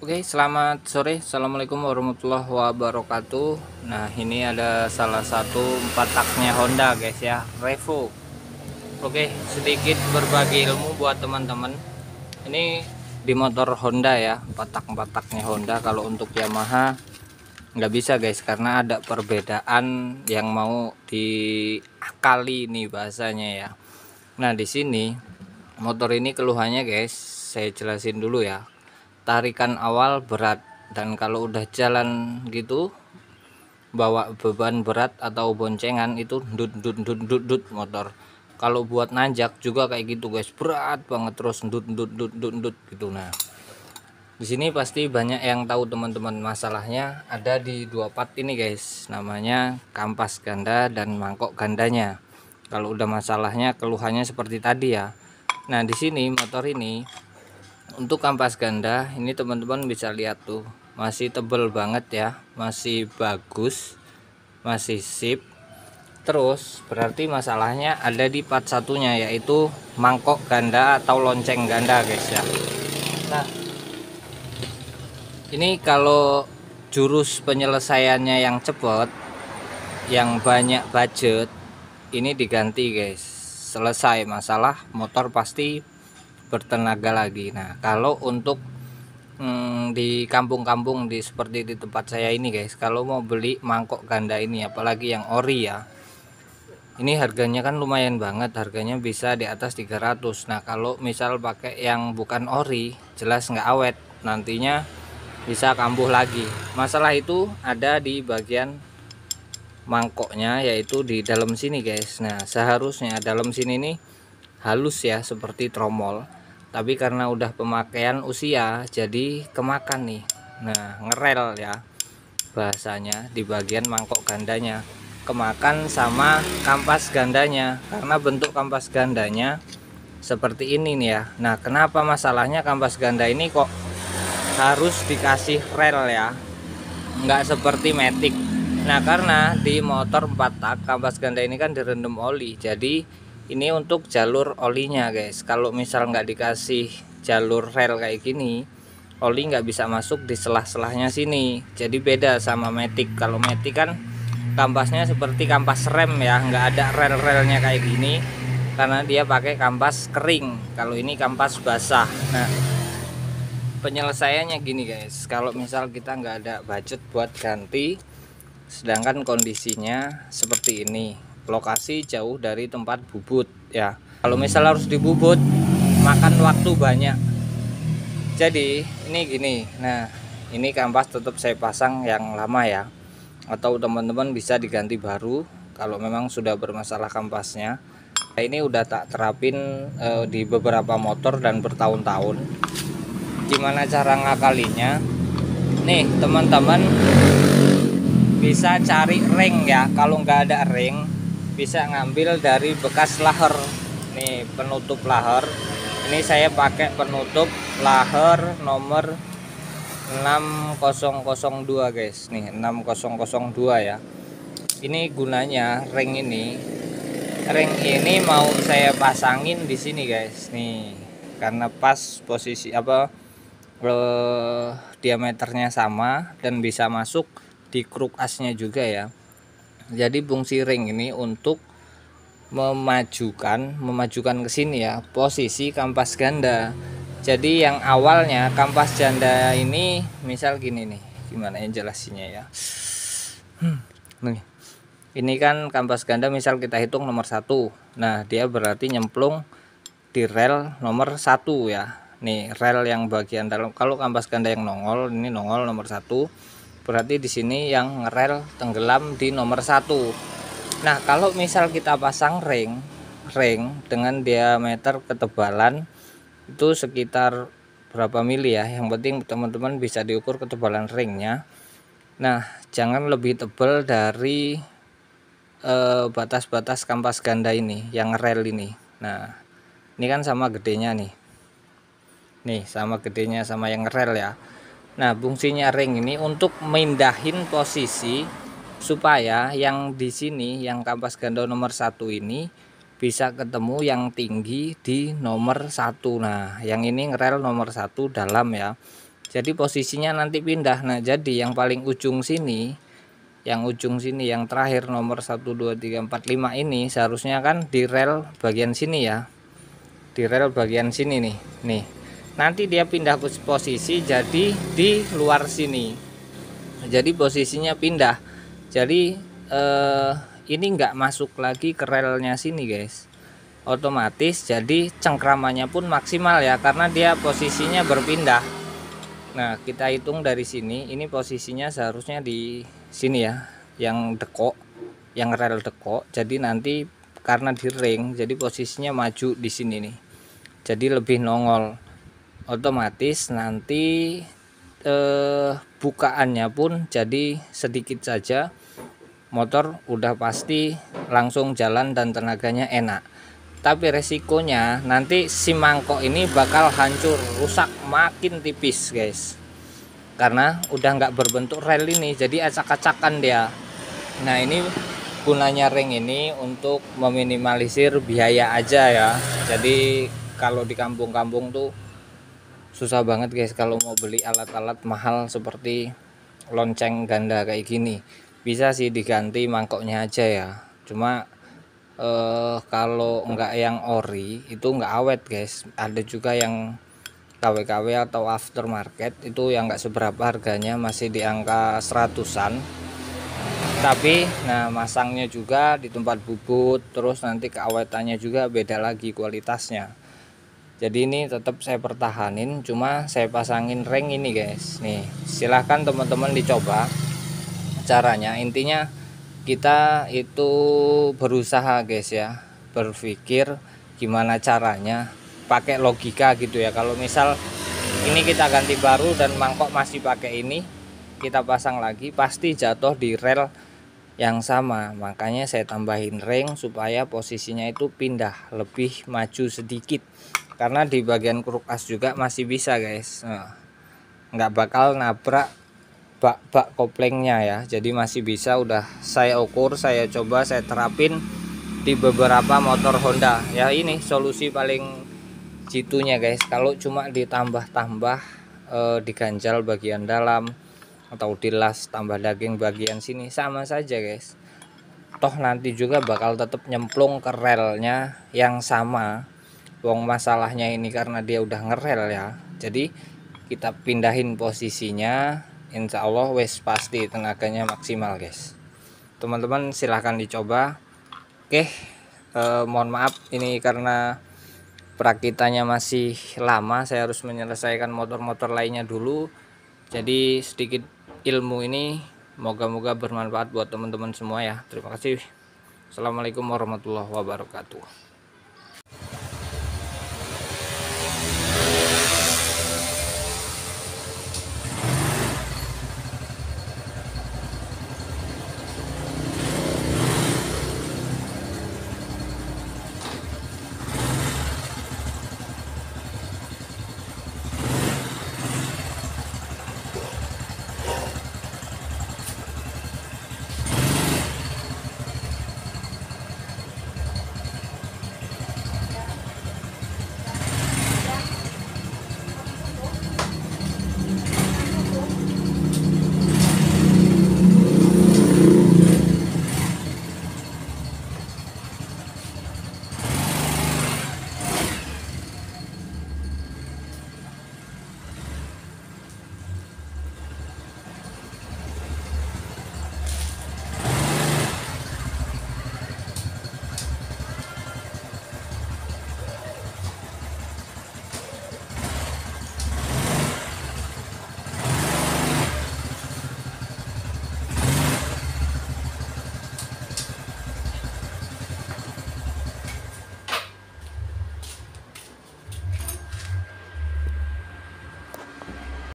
Oke, selamat sore. Assalamualaikum warahmatullahi wabarakatuh. Nah, ini ada salah satu empat taknya Honda, guys ya, Revo. Oke, sedikit berbagi ilmu buat teman-teman. Ini di motor Honda ya, empat taknya Honda. Kalau untuk Yamaha nggak bisa, guys, karena ada perbedaan yang mau diakali nih bahasanya ya. Nah, di sini motor ini keluhannya, guys, saya jelasin dulu ya. Tarikan awal berat, dan kalau udah jalan gitu bawa beban berat atau boncengan itu dut dut dut dut dut motor. Kalau buat nanjak juga kayak gitu, guys, berat banget, terus dut dut dut dut dut gitu. Nah, di sini pasti banyak yang tahu teman-teman, masalahnya ada di dua part ini, guys, namanya kampas ganda dan mangkok gandanya. Kalau udah masalahnya keluhannya seperti tadi ya. Nah, di sini motor ini untuk kampas ganda ini teman-teman bisa lihat tuh, masih tebel banget ya, masih bagus, masih sip. Terus berarti masalahnya ada di part satunya, yaitu mangkok ganda atau lonceng ganda, guys ya. Nah, ini kalau jurus penyelesaiannya yang cepat, yang banyak budget, ini diganti, guys, selesai masalah, motor pasti bertenaga lagi. Nah, kalau untuk di kampung-kampung seperti di tempat saya ini, guys, kalau mau beli mangkok ganda ini, apalagi yang ori ya, ini harganya kan lumayan banget, harganya bisa di atas 300. Nah, kalau misal pakai yang bukan ori, jelas nggak awet, nantinya bisa kambuh lagi. Masalah itu ada di bagian mangkoknya, yaitu di dalam sini, guys. Nah, seharusnya dalam sini nih halus ya, seperti tromol, tapi karena udah pemakaian usia jadi kemakan nih. Nah, ngerel ya bahasanya di bagian mangkok gandanya, kemakan sama kampas gandanya, karena bentuk kampas gandanya seperti ini nih ya. Nah, kenapa masalahnya kampas ganda ini kok harus dikasih rel ya, nggak seperti Matic. Nah, karena di motor 4 tak kampas ganda ini kan direndam oli, jadi ini untuk jalur olinya, guys. Kalau misal nggak dikasih jalur rel kayak gini, oli nggak bisa masuk di selah-selahnya sini. Jadi beda sama Matic. Kalau Matic kan kampasnya seperti kampas rem ya, nggak ada rel-relnya kayak gini, karena dia pakai kampas kering. Kalau ini kampas basah. Nah, penyelesaiannya gini, guys, kalau misal kita nggak ada budget buat ganti, sedangkan kondisinya seperti ini, lokasi jauh dari tempat bubut ya, kalau misal harus dibubut makan waktu banyak. Jadi ini gini, nah ini kampas tetap saya pasang yang lama ya, atau teman-teman bisa diganti baru kalau memang sudah bermasalah kampasnya. Nah, ini udah tak terapin di beberapa motor dan bertahun-tahun. Gimana cara ngakalinya? Nih teman-teman bisa cari ring ya, kalau nggak ada ring bisa ngambil dari bekas laher. Nih penutup laher, ini saya pakai penutup laher nomor 6002, guys. Nih 6002 ya. Ini gunanya ring ini mau saya pasangin di sini, guys. Nih karena pas posisi diameternya sama dan bisa masuk di kruk asnya juga ya. Jadi fungsi ring ini untuk memajukan ke sini ya posisi kampas ganda. Jadi yang awalnya kampas ganda ini misal gini nih, gimana yang jelasinnya ya. Nih, ini kan kampas ganda misal kita hitung nomor 1. Nah, dia berarti nyemplung di rel nomor 1 ya. Nih rel yang bagian dalam. Kalau kampas ganda yang nongol, ini nongol nomor 1, berarti di sini yang ngerel tenggelam di nomor 1. Nah, kalau misal kita pasang ring dengan diameter ketebalan itu sekitar berapa mili ya, yang penting teman-teman bisa diukur ketebalan ringnya. Nah, jangan lebih tebal dari batas-batas kampas ganda ini yang rel ini. Nah, ini kan sama gedenya nih. Nih sama gedenya sama yang rel ya. Nah, fungsinya ring ini untuk mindahin posisi supaya yang di sini yang kampas ganda nomor 1 ini bisa ketemu yang tinggi di nomor 1. Nah, yang ini ngerel nomor 1 dalam ya. jadi posisinya nanti pindah. Nah jadi yang paling ujung sini, yang terakhir nomor 1 2 3 4 5 ini seharusnya kan di rel bagian sini ya, di rel bagian sini nih, nanti dia pindah posisi jadi di luar sini, jadi posisinya pindah. Jadi ini enggak masuk lagi ke relnya sini guys, otomatis jadi cengkramannya pun maksimal ya, karena dia posisinya berpindah. Nah kita hitung dari sini, ini posisinya seharusnya di sini ya, yang dekok, yang rel dekok. Jadi nanti karena di ring, jadi posisinya maju di sini nih, jadi lebih nongol. Otomatis nanti bukaannya pun jadi sedikit saja, motor udah pasti langsung jalan dan tenaganya enak. Tapi resikonya nanti si mangkok ini bakal hancur, rusak, makin tipis guys, karena udah nggak berbentuk rel ini, jadi acak-acakan dia. Nah ini gunanya ring ini untuk meminimalisir biaya aja ya. Jadi kalau di kampung-kampung tuh susah banget guys kalau mau beli alat-alat mahal seperti lonceng ganda kayak gini. Bisa sih diganti mangkoknya aja ya, cuma kalau enggak yang ori itu enggak awet guys. Ada juga yang KW-KW atau aftermarket itu yang enggak seberapa harganya, masih di angka 100-an. Tapi nah masangnya juga di tempat bubut, terus nanti keawetannya juga beda lagi kualitasnya. Jadi ini tetap saya pertahanin, cuma saya pasangin ring ini guys. Nih silahkan teman-teman dicoba caranya. Intinya kita itu berusaha guys ya, berpikir gimana caranya, pakai logika gitu ya. Kalau misal ini kita ganti baru dan mangkok masih pakai ini, kita pasang lagi pasti jatuh di rel yang sama. Makanya saya tambahin ring supaya posisinya itu pindah lebih maju sedikit, karena di bagian kruk as juga masih bisa guys. Nah, nggak bakal nabrak bak koplengnya ya, jadi masih bisa. Udah saya ukur, saya coba, saya terapin di beberapa motor Honda ya. Ini solusi paling jitunya guys. Kalau cuma ditambah-tambah diganjal bagian dalam atau dilas tambah daging bagian sini, sama saja guys, toh nanti juga bakal tetap nyemplung ke relnya yang sama. Wong masalahnya ini karena dia udah ngerel ya, jadi kita pindahin posisinya, insya Allah wes pasti tenaganya maksimal guys. Teman-teman silahkan dicoba. Oke, mohon maaf ini karena perakitannya masih lama, saya harus menyelesaikan motor-motor lainnya dulu. Jadi sedikit ilmu ini moga-moga bermanfaat buat teman-teman semua ya. Terima kasih. Assalamualaikum warahmatullahi wabarakatuh.